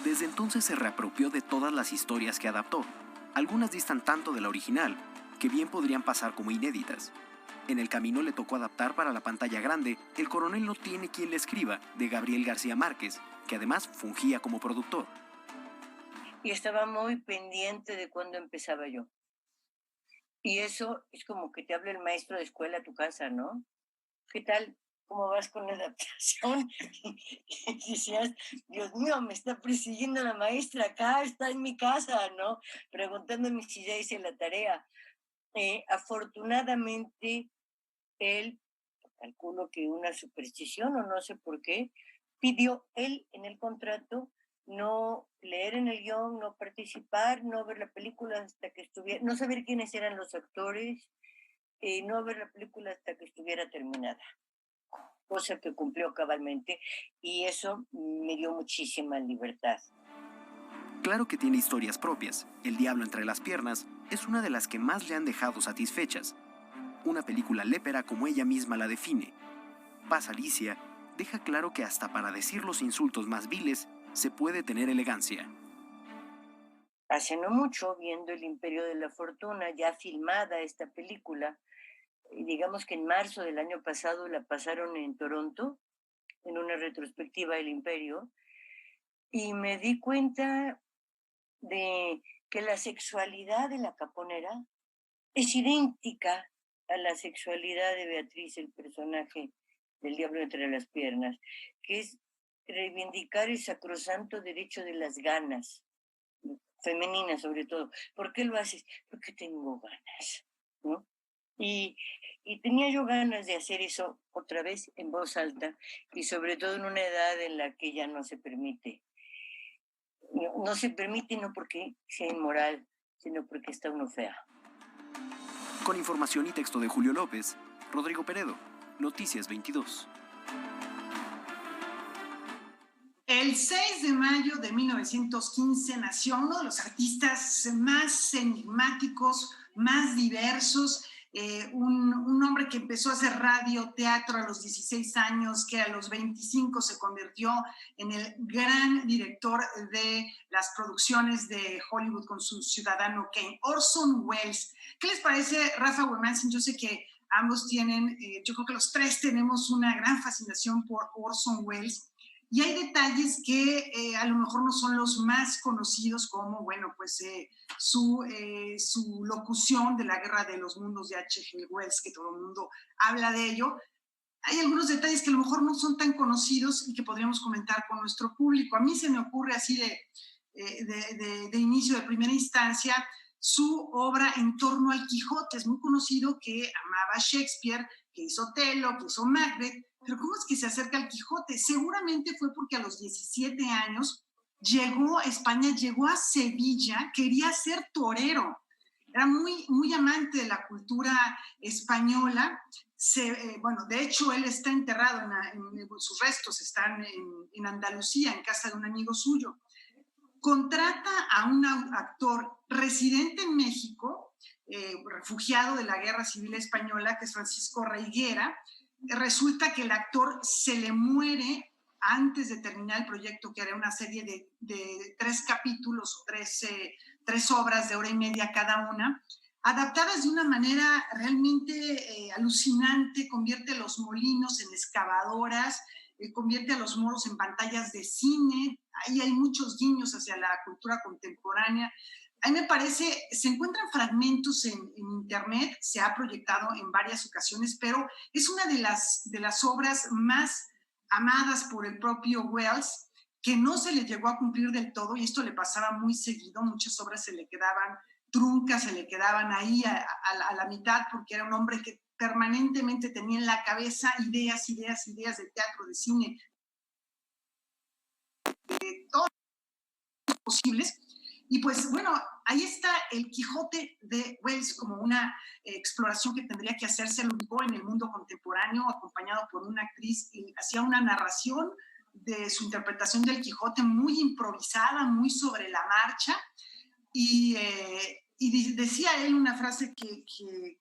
Desde entonces se reapropió de todas las historias que adaptó. Algunas distan tanto de la original, que bien podrían pasar como inéditas. En el camino le tocó adaptar para la pantalla grande El coronel no tiene quien le escriba, de Gabriel García Márquez, que además fungía como productor. Y estaba muy pendiente de cuándo empezaba yo. Y eso es como que te habla el maestro de escuela a tu casa, ¿no? ¿Qué tal? ¿Cómo vas con la adaptación? Y decías, Dios mío, me está persiguiendo la maestra acá, está en mi casa, ¿no? Preguntándome si ya hice la tarea. Afortunadamente, él, calculo que una superstición o no sé por qué, pidió él en el contrato no leer en el guión, no participar, no ver la película hasta que estuviera, no saber quiénes eran los actores, no ver la película hasta que estuviera terminada. Cosa que cumplió cabalmente y eso me dio muchísima libertad. Claro que tiene historias propias. El diablo entre las piernas es una de las que más le han dejado satisfechas. Una película lépera como ella misma la define. Paz Alicia deja claro que hasta para decir los insultos más viles se puede tener elegancia. Hace no mucho, viendo El Imperio de la Fortuna, ya filmada esta película, digamos que en marzo del año pasado la pasaron en Toronto, en una retrospectiva del Imperio, y me di cuenta de que la sexualidad de la caponera es idéntica a la sexualidad de Beatriz, el personaje del diablo entre las piernas, que es reivindicar el sacrosanto derecho de las ganas, femeninas sobre todo. ¿Por qué lo haces? Porque tengo ganas, ¿no? Y tenía yo ganas de hacer eso otra vez en voz alta y sobre todo en una edad en la que ya no se permite. No se permite no porque sea inmoral, sino porque está uno fea. Con información y texto de Julio López, Rodrigo Peredo, Noticias 22. El 6 de mayo de 1915 nació uno de los artistas más enigmáticos, más diversos, un hombre que empezó a hacer radio, teatro a los 16 años, que a los 25 se convirtió en el gran director de las producciones de Hollywood con su Ciudadano Kane, Orson Welles. ¿Qué les parece, Rafa Wemansin? Yo sé que ambos tienen, yo creo que los tres tenemos una gran fascinación por Orson Welles. Y hay detalles que a lo mejor no son los más conocidos, como, bueno, pues su locución de la Guerra de los Mundos de H.G. Wells, que todo el mundo habla de ello. Hay algunos detalles que a lo mejor no son tan conocidos y que podríamos comentar con nuestro público. A mí se me ocurre así de inicio, de primera instancia, su obra En torno al Quijote. Es muy conocido que amaba a Shakespeare, que hizo Otelo, que hizo Macbeth. Pero ¿cómo es que se acerca al Quijote? Seguramente fue porque a los 17 años llegó a España, llegó a Sevilla, quería ser torero. Era muy, muy amante de la cultura española. Bueno, de hecho, él está enterrado, sus restos están en Andalucía, en casa de un amigo suyo. Contrata a un actor residente en México, refugiado de la Guerra Civil Española, que es Francisco Reiguera. Resulta que el actor se le muere antes de terminar el proyecto, que era una serie de 3 capítulos o 3 obras de hora y media cada una, adaptadas de una manera realmente alucinante. Convierte los molinos en excavadoras, convierte a los moros en pantallas de cine. Ahí hay muchos guiños hacia la cultura contemporánea. A mí me parece, se encuentran fragmentos en internet, se ha proyectado en varias ocasiones, pero es una de las obras más amadas por el propio Wells, que no se le llegó a cumplir del todo, y esto le pasaba muy seguido. Muchas obras se le quedaban truncas, se le quedaban ahí a la mitad, porque era un hombre que permanentemente tenía en la cabeza ideas de teatro, de cine, de todos los posibles. Y pues bueno, ahí está El Quijote de Wells como una exploración que tendría que hacerse. Lo ubicó en el mundo contemporáneo, acompañado por una actriz, y hacía una narración de su interpretación del Quijote muy improvisada, muy sobre la marcha. Y decía él una frase que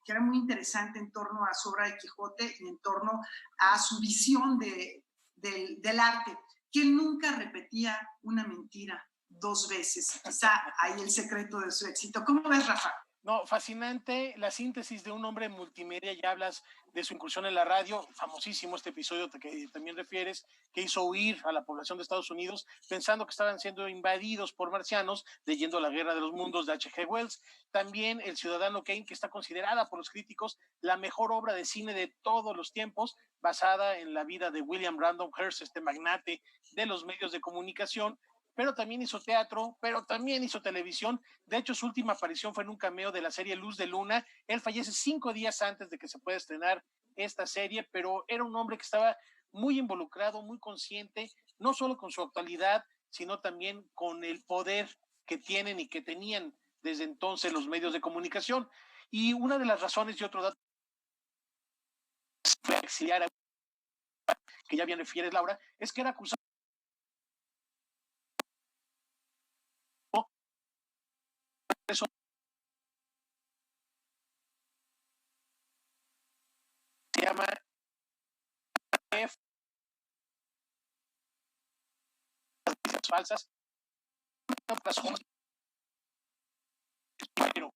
era muy interesante en torno a su obra de Quijote y en torno a su visión del arte, que él nunca repetía una mentira 2 veces. Quizá ahí el secreto de su éxito. ¿Cómo ves, Rafa? No, fascinante la síntesis de un hombre multimedia. Ya hablas de su incursión en la radio, famosísimo este episodio que también refieres, que hizo huir a la población de Estados Unidos pensando que estaban siendo invadidos por marcianos, leyendo La Guerra de los Mundos de H.G. Wells. También El Ciudadano Kane, que está considerada por los críticos la mejor obra de cine de todos los tiempos, basada en la vida de William Randolph Hearst, este magnate de los medios de comunicación. Pero también hizo teatro, pero también hizo televisión. De hecho, su última aparición fue en un cameo de la serie Luz de Luna. Él fallece 5 días antes de que se pueda estrenar esta serie, pero era un hombre que estaba muy involucrado, muy consciente, no solo con su actualidad, sino también con el poder que tienen y que tenían desde entonces los medios de comunicación. Y una de las razones, y otro dato, fue exiliar a, que ya bien refieres, Laura, es que era acusado eso se llama falsas, pero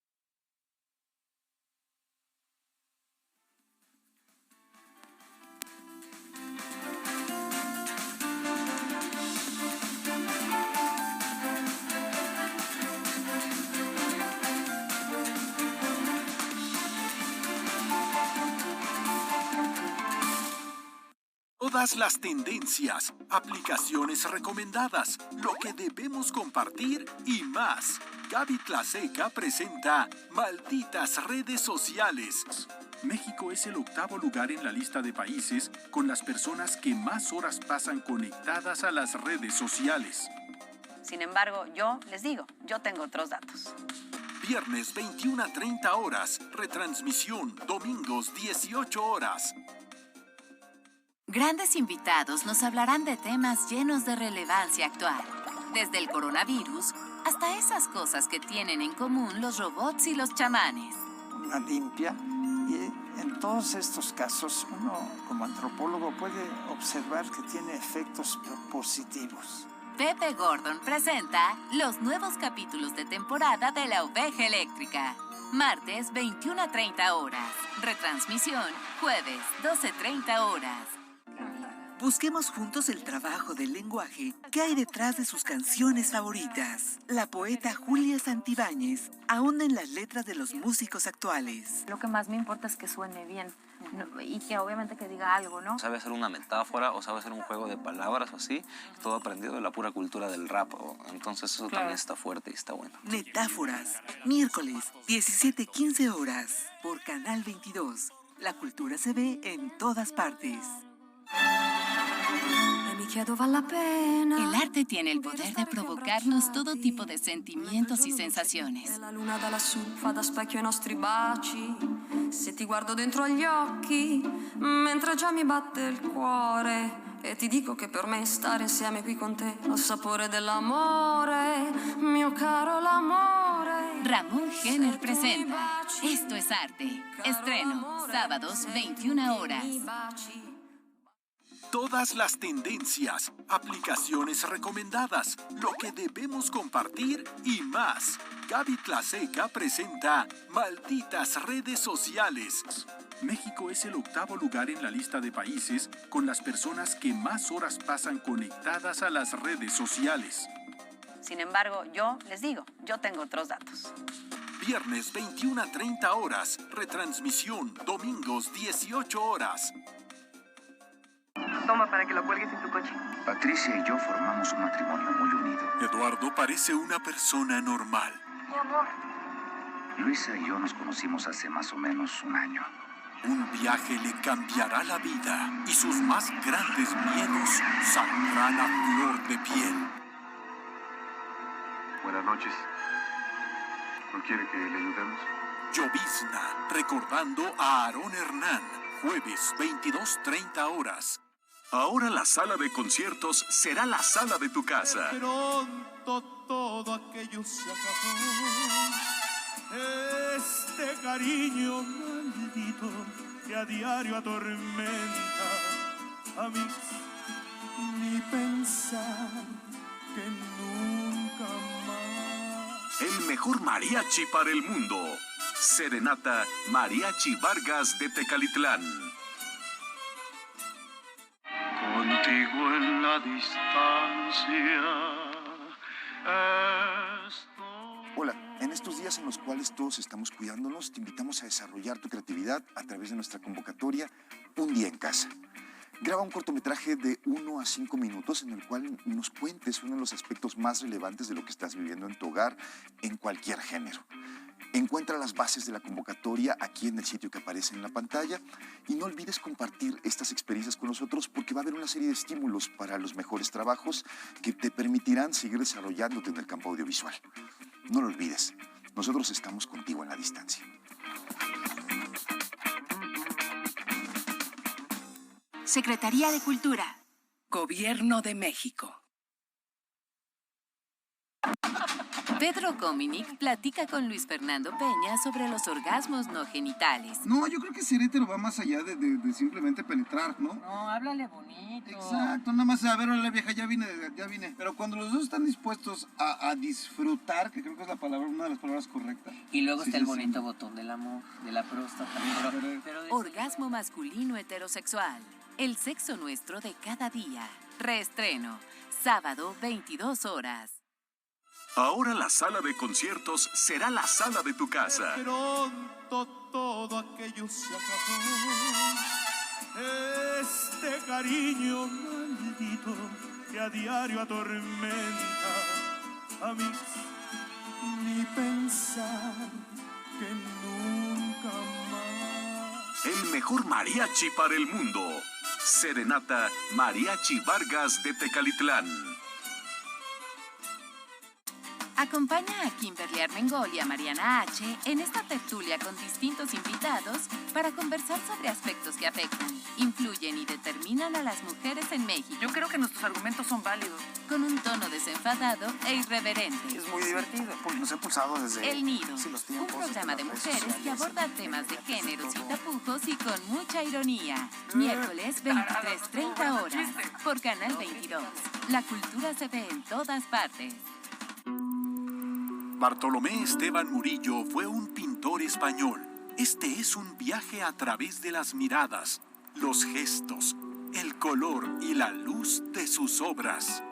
Todas las tendencias, aplicaciones recomendadas, lo que debemos compartir y más. Gaby Tlaseca presenta Malditas Redes Sociales. México es el 8º lugar en la lista de países con las personas que más horas pasan conectadas a las redes sociales. Sin embargo, yo les digo, yo tengo otros datos. Viernes 21 a 30 horas, retransmisión, domingos 18 horas. Grandes invitados nos hablarán de temas llenos de relevancia actual, desde el coronavirus hasta esas cosas que tienen en común los robots y los chamanes. La limpia, y en todos estos casos uno como antropólogo puede observar que tiene efectos positivos. Pepe Gordon presenta los nuevos capítulos de temporada de La Oveja Eléctrica. Martes 21 a 30 horas. Retransmisión jueves 12:30 horas. Busquemos juntos el trabajo del lenguaje que hay detrás de sus canciones favoritas. La poeta Julia Santibáñez ahonda en las letras de los músicos actuales. Lo que más me importa es que suene bien, y que obviamente que diga algo, ¿no? Sabe hacer una metáfora o sabe hacer un juego de palabras o así, todo aprendido de la pura cultura del rap. Entonces eso también está fuerte y está bueno. Metáforas, miércoles 17:15 horas por Canal 22. La cultura se ve en todas partes. El arte tiene el poder de provocarnos todo tipo de sentimientos y sensaciones. La luna da lassù fa da specchio ai nostri baci. Se ti guardo dentro agli occhi, mentre già mi batte il cuore, e ti dico che per me stare insieme qui con te ha il sapore dell'amore, mio caro l'amore. Ramón Jenner presenta Esto es Arte. Estreno, sábados 21 horas. Todas las tendencias, aplicaciones recomendadas, lo que debemos compartir y más. Gaby Tlaseca presenta Malditas Redes Sociales. México es el 8º lugar en la lista de países con las personas que más horas pasan conectadas a las redes sociales. Sin embargo, yo les digo, yo tengo otros datos. Viernes 21 a 30 horas, retransmisión, domingos 18 horas. toma para que lo cuelgues en tu coche. Patricia y yo formamos un matrimonio muy unido. Eduardo parece una persona normal. Mi amor. Luisa y yo nos conocimos hace más o menos un año. Un viaje le cambiará la vida y sus más grandes miedos saldrán a flor de piel. Buenas noches. ¿No quiere que le ayudemos? Llovizna, recordando a Aarón Hernán, jueves 22:30 horas. Ahora la sala de conciertos será la sala de tu casa. Pronto todo aquello se acabó. Este cariño maldito que a diario atormenta a mí, ni pensar que nunca más. El mejor mariachi para el mundo. Serenata Mariachi Vargas de Tecalitlán. Contigo en la distancia. Hola, en estos días en los cuales todos estamos cuidándonos, te invitamos a desarrollar tu creatividad a través de nuestra convocatoria Un Día en Casa. Graba un cortometraje de 1 a 5 minutos en el cual nos cuentes uno de los aspectos más relevantes de lo que estás viviendo en tu hogar en cualquier género. Encuentra las bases de la convocatoria aquí en el sitio que aparece en la pantalla y no olvides compartir estas experiencias con nosotros porque va a haber una serie de estímulos para los mejores trabajos que te permitirán seguir desarrollándote en el campo audiovisual. No lo olvides, nosotros estamos contigo en la distancia. Secretaría de Cultura. Gobierno de México. Pedro Cominic platica con Luis Fernando Peña sobre los orgasmos no genitales. No, yo creo que ser hetero va más allá de simplemente penetrar, ¿no? No, háblale bonito. Exacto, nada más, a ver, hola vieja, ya vine. Pero cuando los dos están dispuestos a disfrutar, que creo que es la palabra, una de las palabras correctas. Y luego está el bonito botón del amor, de la próstata. Orgasmo masculino heterosexual. El sexo nuestro de cada día. Reestreno. Sábado, 22 horas. Ahora la sala de conciertos será la sala de tu casa. Pronto todo aquello se acabó. Este cariño maldito que a diario atormenta a mí, ni pensar que nunca más. El mejor mariachi para el mundo. Serenata Mariachi Vargas de Tecalitlán. Acompaña a Kimberly Armengol y a Mariana H. en esta tertulia con distintos invitados para conversar sobre aspectos que afectan, influyen y determinan a las mujeres en México. Yo creo que nuestros argumentos son válidos. Con un tono desenfadado e irreverente. Es muy divertido, porque nos ha impulsado desde... El Nido, un programa de mujeres que aborda temas de géneros y tapujos y con mucha ironía. Miércoles 23:30 horas, por Canal 22. La cultura se ve en todas partes. Bartolomé Esteban Murillo fue un pintor español. Este es un viaje a través de las miradas, los gestos, el color y la luz de sus obras.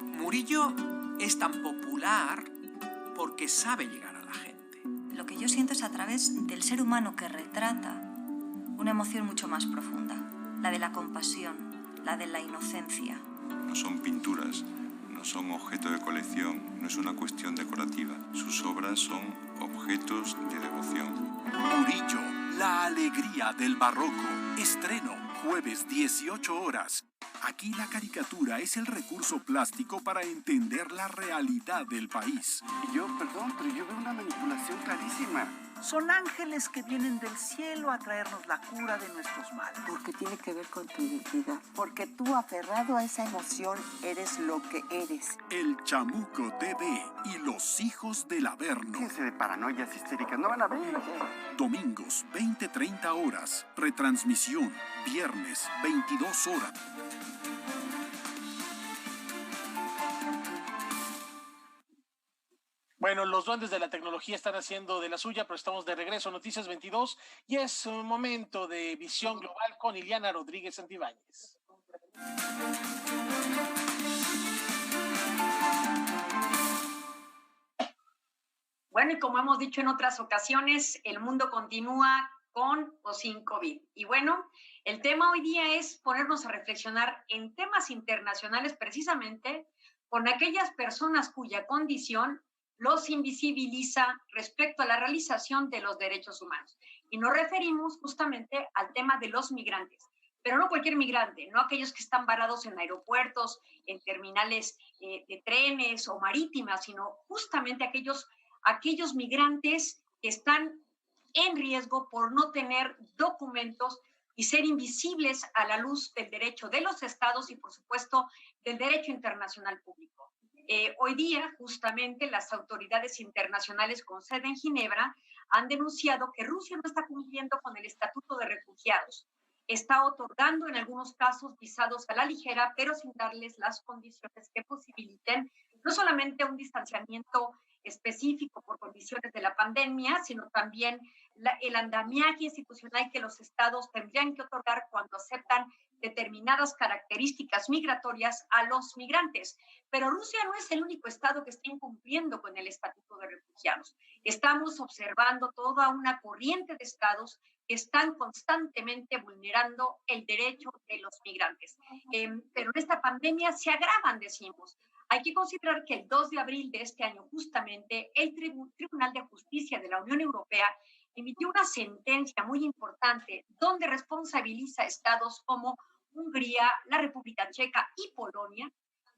Murillo es tan popular porque sabe llegar a la gente. Lo que yo siento es a través del ser humano que retrata una emoción mucho más profunda, la de la compasión, la de la inocencia. No son pinturas, no son objeto de colección, no es una cuestión decorativa. Sus obras son objetos de devoción. Murillo, la alegría del barroco. Estreno, jueves 18 horas. Aquí la caricatura es el recurso plástico para entender la realidad del país. Perdón, pero yo veo una manipulación clarísima. Son ángeles que vienen del cielo a traernos la cura de nuestros males. Porque tiene que ver con tu identidad. Porque tú, aferrado a esa emoción, eres lo que eres. El Chamuco TV y los hijos del Averno. Fíjense de paranoias histéricas, no van a ver. Domingos, 20:30 horas. Retransmisión, viernes, 22 horas. Bueno, los duendes de la tecnología están haciendo de la suya, pero estamos de regreso a Noticias 22 y es un momento de visión global con Iliana Rodríguez Santibáñez. Bueno, y como hemos dicho en otras ocasiones, el mundo continúa con o sin COVID. Y bueno, el tema hoy día es ponernos a reflexionar en temas internacionales precisamente con aquellas personas cuya condición los invisibiliza respecto a la realización de los derechos humanos. Y nos referimos justamente al tema de los migrantes, pero no cualquier migrante, no aquellos que están varados en aeropuertos, en terminales de trenes o marítimas, sino justamente aquellos migrantes que están en riesgo por no tener documentos y ser invisibles a la luz del derecho de los estados y, por supuesto, del derecho internacional público. Hoy día, justamente, las autoridades internacionales con sede en Ginebra han denunciado que Rusia no está cumpliendo con el Estatuto de Refugiados. Está otorgando en algunos casos visados a la ligera, pero sin darles las condiciones que posibiliten no solamente un distanciamiento específico por condiciones de la pandemia, sino también el andamiaje institucional que los estados tendrían que otorgar cuando aceptan determinadas características migratorias a los migrantes. Pero Rusia no es el único estado que está incumpliendo con el Estatuto de Refugiados. Estamos observando toda una corriente de estados que están constantemente vulnerando el derecho de los migrantes. Pero en esta pandemia se agravan, decimos. Hay que considerar que el 2 de abril de este año, justamente, el Tribunal de Justicia de la Unión Europea emitió una sentencia muy importante donde responsabiliza a estados como Hungría, la República Checa y Polonia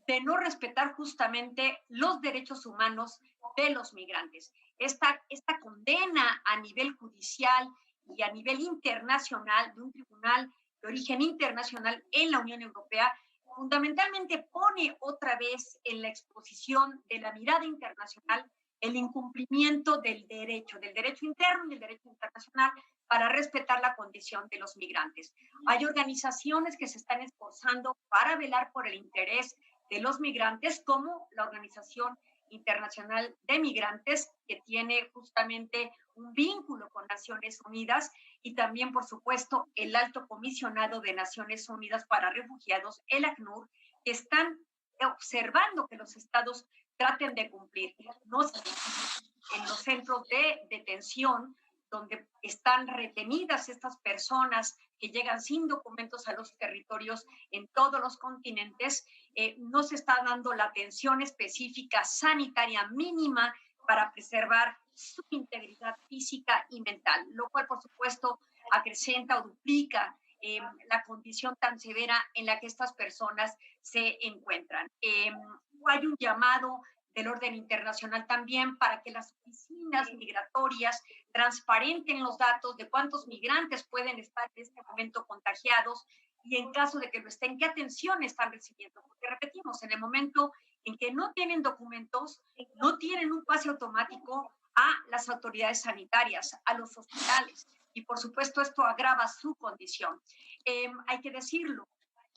de no respetar justamente los derechos humanos de los migrantes. Esta condena a nivel judicial y a nivel internacional de un tribunal de origen internacional en la Unión Europea fundamentalmente pone otra vez en la exposición de la mirada internacional el incumplimiento del derecho interno y del derecho internacional para respetar la condición de los migrantes. Hay organizaciones que se están esforzando para velar por el interés de los migrantes, como la Organización Internacional de Migrantes, que tiene justamente un vínculo con Naciones Unidas, y también, por supuesto, el Alto Comisionado de Naciones Unidas para Refugiados, el ACNUR, que están observando que los estados traten de cumplir. No en los centros de detención, donde están retenidas estas personas que llegan sin documentos a los territorios en todos los continentes, no se está dando la atención específica sanitaria mínima para preservar su integridad física y mental, lo cual, por supuesto, acrecenta o duplica la condición tan severa en la que estas personas se encuentran. Hay un llamado del orden internacional también para que las oficinas migratorias transparenten los datos de cuántos migrantes pueden estar en este momento contagiados y en caso de que lo estén, qué atención están recibiendo. Porque repetimos, en el momento en que no tienen documentos, no tienen un pase automático a las autoridades sanitarias, a los hospitales. Y por supuesto esto agrava su condición. Hay que decirlo,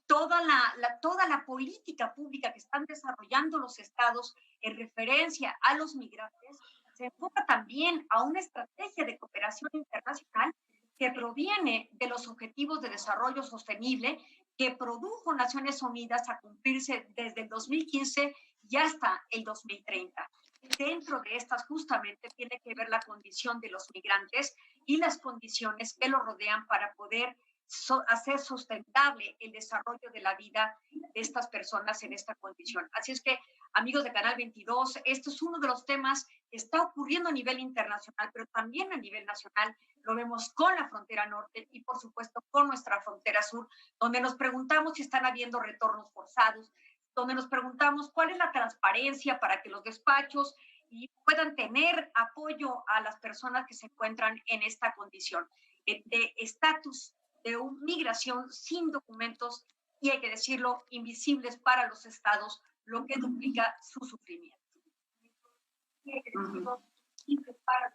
toda la política pública que están desarrollando los estados en referencia a los migrantes se enfoca también a una estrategia de cooperación internacional que proviene de los Objetivos de Desarrollo Sostenible que produjo Naciones Unidas a cumplirse desde el 2015 y hasta el 2030. Dentro de estas justamente tiene que ver la condición de los migrantes y las condiciones que los rodean para poder hacer sustentable el desarrollo de la vida de estas personas en esta condición. Así es que, amigos de Canal 22, esto es uno de los temas que está ocurriendo a nivel internacional, pero también a nivel nacional. Lo vemos con la frontera norte y, por supuesto, con nuestra frontera sur, donde nos preguntamos si están habiendo retornos forzados, donde nos preguntamos cuál es la transparencia para que los despachos puedan tener apoyo a las personas que se encuentran en esta condición de estatus de migración sin documentos y, hay que decirlo, invisibles para los estados, lo que duplica su sufrimiento.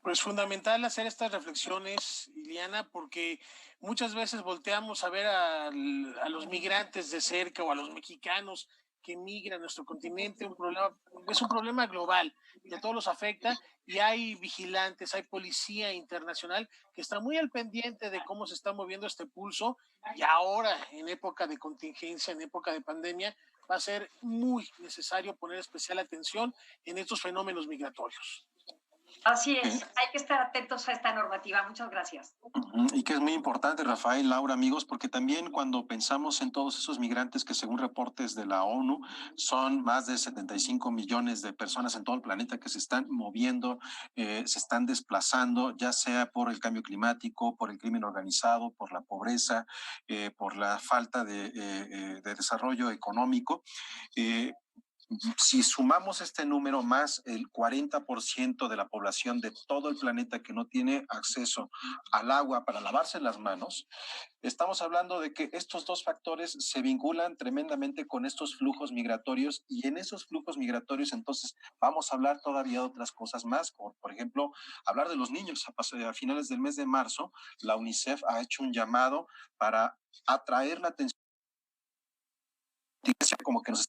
Pues fundamental hacer estas reflexiones, Iliana, porque muchas veces volteamos a ver a los migrantes de cerca o a los mexicanos que migran a nuestro continente. Es un problema global que a todos los afecta, y hay vigilantes, hay policía internacional que está muy al pendiente de cómo se está moviendo este pulso, y ahora en época de contingencia, en época de pandemia, va a ser muy necesario poner especial atención en estos fenómenos migratorios. Así es, hay que estar atentos a esta normativa. Muchas gracias. Y que es muy importante, Rafael, Laura, amigos, porque también cuando pensamos en todos esos migrantes que según reportes de la ONU son más de 75 millones de personas en todo el planeta que se están moviendo, se están desplazando, ya sea por el cambio climático, por el crimen organizado, por la pobreza, por la falta de desarrollo económico. Si sumamos este número más el 40% de la población de todo el planeta que no tiene acceso al agua para lavarse las manos, estamos hablando de que estos dos factores se vinculan tremendamente con estos flujos migratorios, y en esos flujos migratorios entonces vamos a hablar todavía de otras cosas más, como por ejemplo hablar de los niños. A finales del mes de marzo, la UNICEF ha hecho un llamado para atraer la atención, como que nos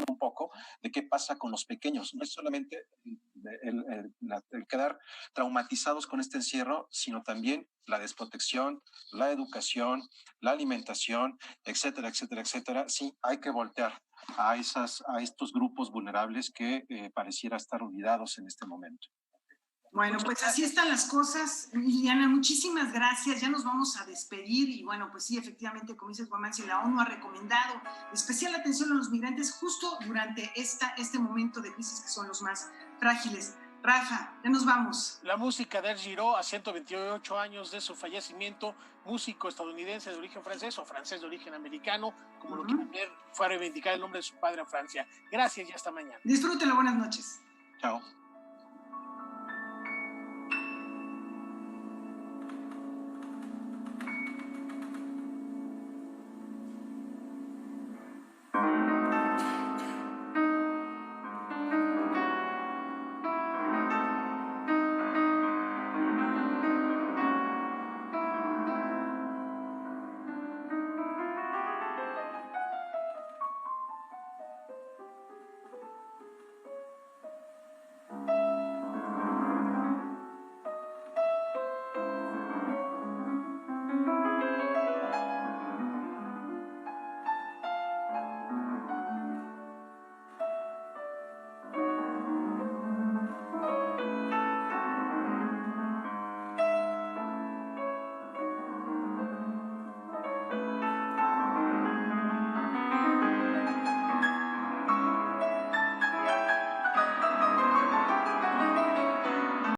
un poco de qué pasa con los pequeños. No es solamente el quedar traumatizados con este encierro, sino también la desprotección, la educación, la alimentación, etcétera, etcétera, etcétera. Sí, hay que voltear a estos grupos vulnerables que pareciera estar olvidados en este momento. Bueno, pues así están las cosas. Liliana, muchísimas gracias. Ya nos vamos a despedir y bueno, pues sí, efectivamente, como dices, Guamansi, la ONU ha recomendado especial atención a los migrantes justo durante este momento de crisis que son los más frágiles. Rafa, ya nos vamos. La música de Giraud, a 128 años de su fallecimiento, músico estadounidense de origen francés o francés de origen americano, como lo quieran ver, fue a reivindicar el nombre de su padre en Francia. Gracias y hasta mañana. Disfrútenlo, buenas noches. Chao.